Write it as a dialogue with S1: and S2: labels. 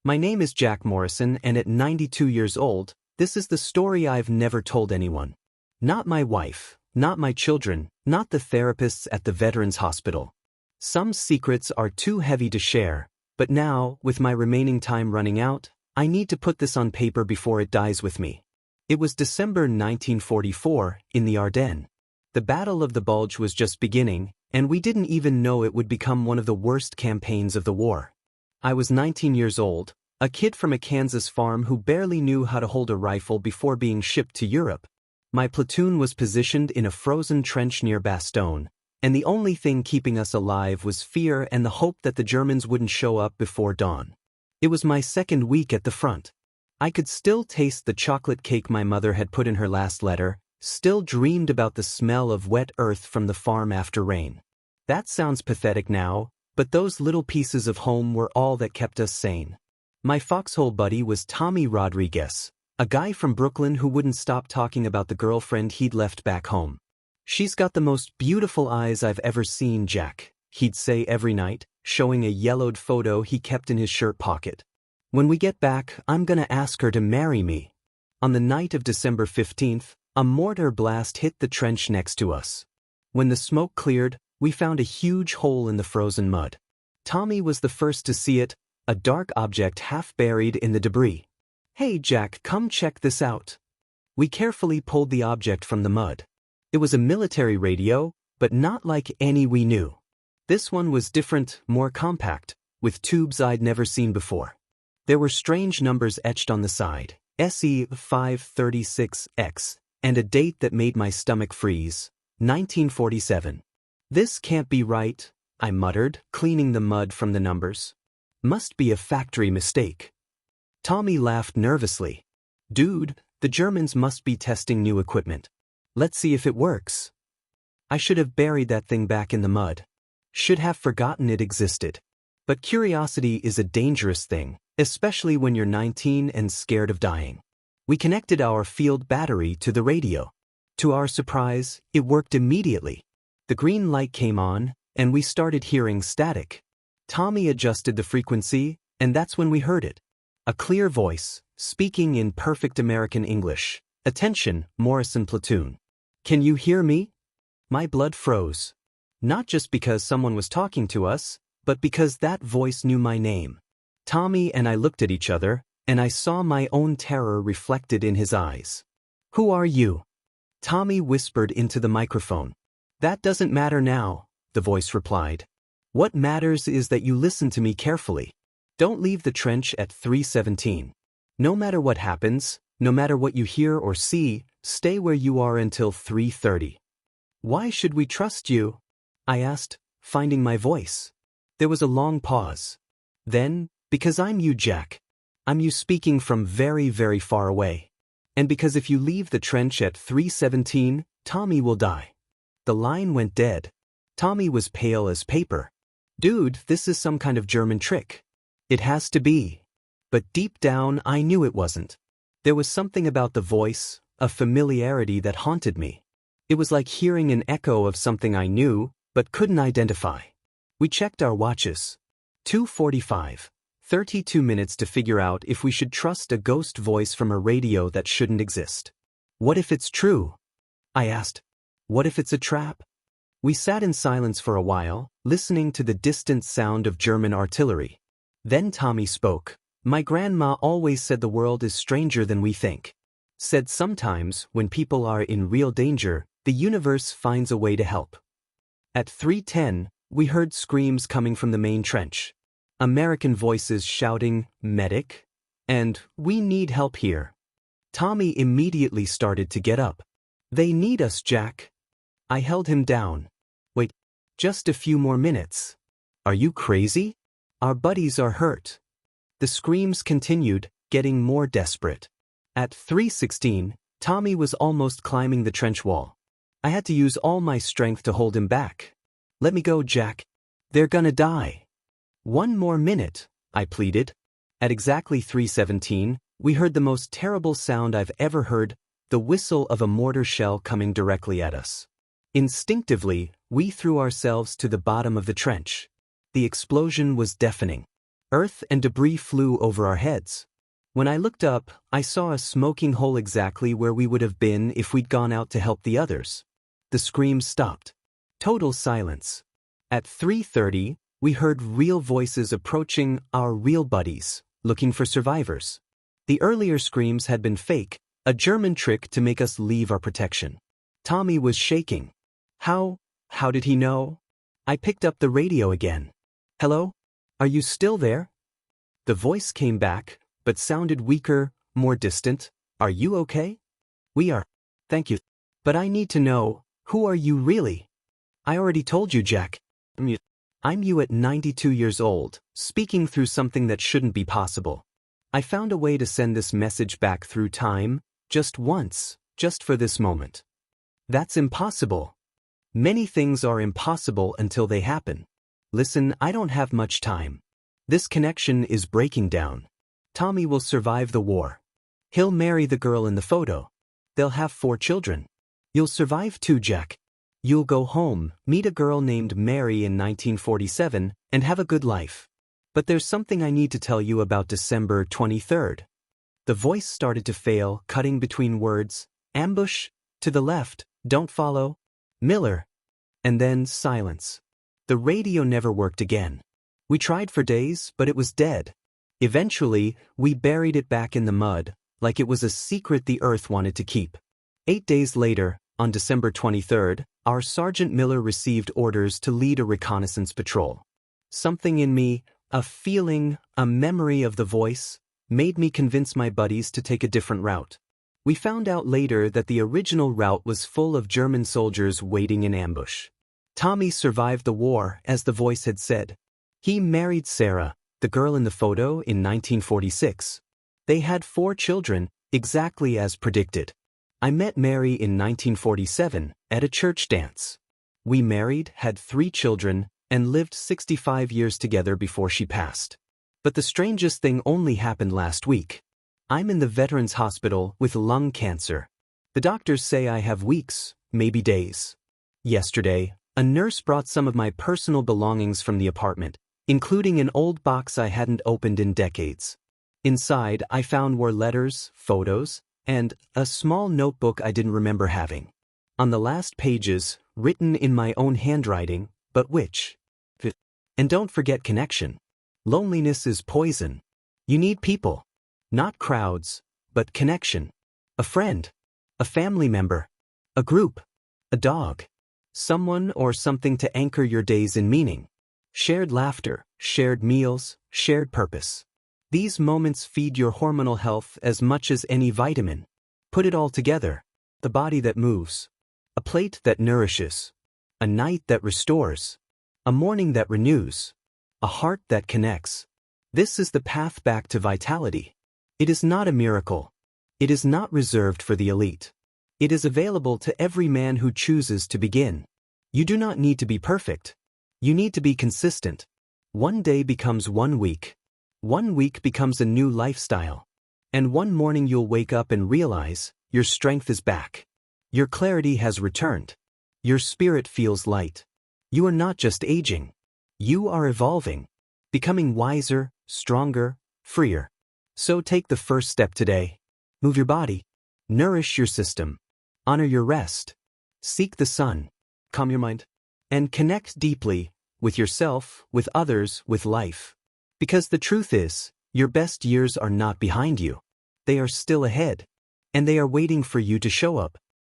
S1: My name is Jack Morrison, and at 92 years old, this is the story I've never told anyone. Not my wife, not my children, not the therapists at the Veterans Hospital. Some secrets are too heavy to share, but now, with my remaining time running out, I need to put this on paper before it dies with me. It was December 1944, in the Ardennes. The Battle of the Bulge was just beginning, and we didn't even know it would become one of the worst campaigns of the war. I was 19 years old, a kid from a Kansas farm who barely knew how to hold a rifle before being shipped to Europe. My platoon was positioned in a frozen trench near Bastogne, and the only thing keeping us alive was fear and the hope that the Germans wouldn't show up before dawn. It was my second week at the front. I could still taste the chocolate cake my mother had put in her last letter, still dreamed about the smell of wet earth from the farm after rain. That sounds pathetic now, but those little pieces of home were all that kept us sane. My foxhole buddy was Tommy Rodriguez, a guy from Brooklyn who wouldn't stop talking about the girlfriend he'd left back home. "She's got the most beautiful eyes I've ever seen, Jack," he'd say every night, showing a yellowed photo he kept in his shirt pocket. "When we get back, I'm gonna ask her to marry me." On the night of December 15th, a mortar blast hit the trench next to us. When the smoke cleared, we found a huge hole in the frozen mud. Tommy was the first to see it, a dark object half buried in the debris. "Hey Jack, come check this out." We carefully pulled the object from the mud. It was a military radio, but not like any we knew. This one was different, more compact, with tubes I'd never seen before. There were strange numbers etched on the side, SE536X, and a date that made my stomach freeze, 1947. "This can't be right," I muttered, cleaning the mud from the numbers. "Must be a factory mistake." Tommy laughed nervously. "Dude, the Germans must be testing new equipment. Let's see if it works." I should have buried that thing back in the mud. Should have forgotten it existed. But curiosity is a dangerous thing, especially when you're 19 and scared of dying. We connected our field battery to the radio. To our surprise, it worked immediately. The green light came on, and we started hearing static. Tommy adjusted the frequency, and that's when we heard it. A clear voice, speaking in perfect American English. "Attention, Morrison Platoon. Can you hear me?" My blood froze. Not just because someone was talking to us, but because that voice knew my name. Tommy and I looked at each other, and I saw my own terror reflected in his eyes. "Who are you?" Tommy whispered into the microphone. "That doesn't matter now," the voice replied. "What matters is that you listen to me carefully. Don't leave the trench at 3:17. No matter what happens, no matter what you hear or see, stay where you are until 3:30. "Why should we trust you?" I asked, finding my voice. There was a long pause. Then, "Because I'm you, Jack. I'm you speaking from very, very far away. And because if you leave the trench at 3:17, Tommy will die." The line went dead. Tommy was pale as paper. "Dude, this is some kind of German trick." "It has to be." But deep down, I knew it wasn't. There was something about the voice, a familiarity that haunted me. It was like hearing an echo of something I knew, but couldn't identify. We checked our watches. 2:45. 32 minutes to figure out if we should trust a ghost voice from a radio that shouldn't exist. "What if it's true?" I asked. "What if it's a trap?" We sat in silence for a while, listening to the distant sound of German artillery. Then Tommy spoke. "My grandma always said the world is stranger than we think. Said sometimes, when people are in real danger, the universe finds a way to help." At 3:10, we heard screams coming from the main trench. American voices shouting, "Medic," and "We need help here." Tommy immediately started to get up. "They need us, Jack." I held him down. "Wait, just a few more minutes. Are you crazy? Our buddies are hurt." The screams continued, getting more desperate. At 3:16, Tommy was almost climbing the trench wall. I had to use all my strength to hold him back. "Let me go, Jack. They're gonna die." "One more minute," I pleaded. At exactly 3:17, we heard the most terrible sound I've ever heard, the whistle of a mortar shell coming directly at us. Instinctively, we threw ourselves to the bottom of the trench. The explosion was deafening. Earth and debris flew over our heads. When I looked up, I saw a smoking hole exactly where we would have been if we'd gone out to help the others. The screams stopped. Total silence. At 3:30, we heard real voices approaching our real buddies, looking for survivors. The earlier screams had been fake, a German trick to make us leave our protection. Tommy was shaking. How did he know? I picked up the radio again. Hello? Are you still there? The voice came back, but sounded weaker, more distant. Are you okay? We are. Thank you. But I need to know, who are you really? I already told you, Jack. I'm you at 92 years old, speaking through something that shouldn't be possible. I found a way to send this message back through time, just once, just for this moment. That's impossible. Many things are impossible until they happen. Listen, I don't have much time. This connection is breaking down. Tommy will survive the war. He'll marry the girl in the photo. They'll have 4 children. You'll survive too, Jack. You'll go home, meet a girl named Mary in 1947, and have a good life. But there's something I need to tell you about December 23rd. The voice started to fail, cutting between words. Ambush, to the left, don't follow. Miller. And then silence. The radio never worked again. We tried for days, but it was dead. Eventually, we buried it back in the mud, like it was a secret the Earth wanted to keep. 8 days later, on December 23rd, our Sergeant Miller received orders to lead a reconnaissance patrol. Something in me, a feeling, a memory of the voice, made me convince my buddies to take a different route. We found out later that the original route was full of German soldiers waiting in ambush. Tommy survived the war, as the voice had said. He married Sarah, the girl in the photo, in 1946. They had 4 children, exactly as predicted. I met Mary in 1947, at a church dance. We married, had 3 children, and lived 65 years together before she passed. But the strangest thing only happened last week. I'm in the Veterans Hospital with lung cancer. The doctors say I have weeks, maybe days. Yesterday, a nurse brought some of my personal belongings from the apartment, including an old box I hadn't opened in decades. Inside, I found were letters, photos, and a small notebook I didn't remember having. On the last pages, written in my own handwriting, but which? And don't forget connection. Loneliness is poison. You need people. Not crowds, but connection. A friend. A family member. A group. A dog. Someone or something to anchor your days in meaning. Shared laughter, shared meals, shared purpose. These moments feed your hormonal health as much as any vitamin. Put it all together. The body that moves. A plate that nourishes. A night that restores. A morning that renews. A heart that connects. This is the path back to vitality. It is not a miracle. It is not reserved for the elite. It is available to every man who chooses to begin. You do not need to be perfect. You need to be consistent. One day becomes 1 week. 1 week becomes a new lifestyle. And one morning you'll wake up and realize your strength is back. Your clarity has returned. Your spirit feels light. You are not just aging. You are evolving, becoming wiser, stronger, freer. So take the first step today. Move your body. Nourish your system. Honor your rest. Seek the sun. Calm your mind. And connect deeply with yourself, with others, with life. Because the truth is, your best years are not behind you. They are still ahead. And they are waiting for you to show up.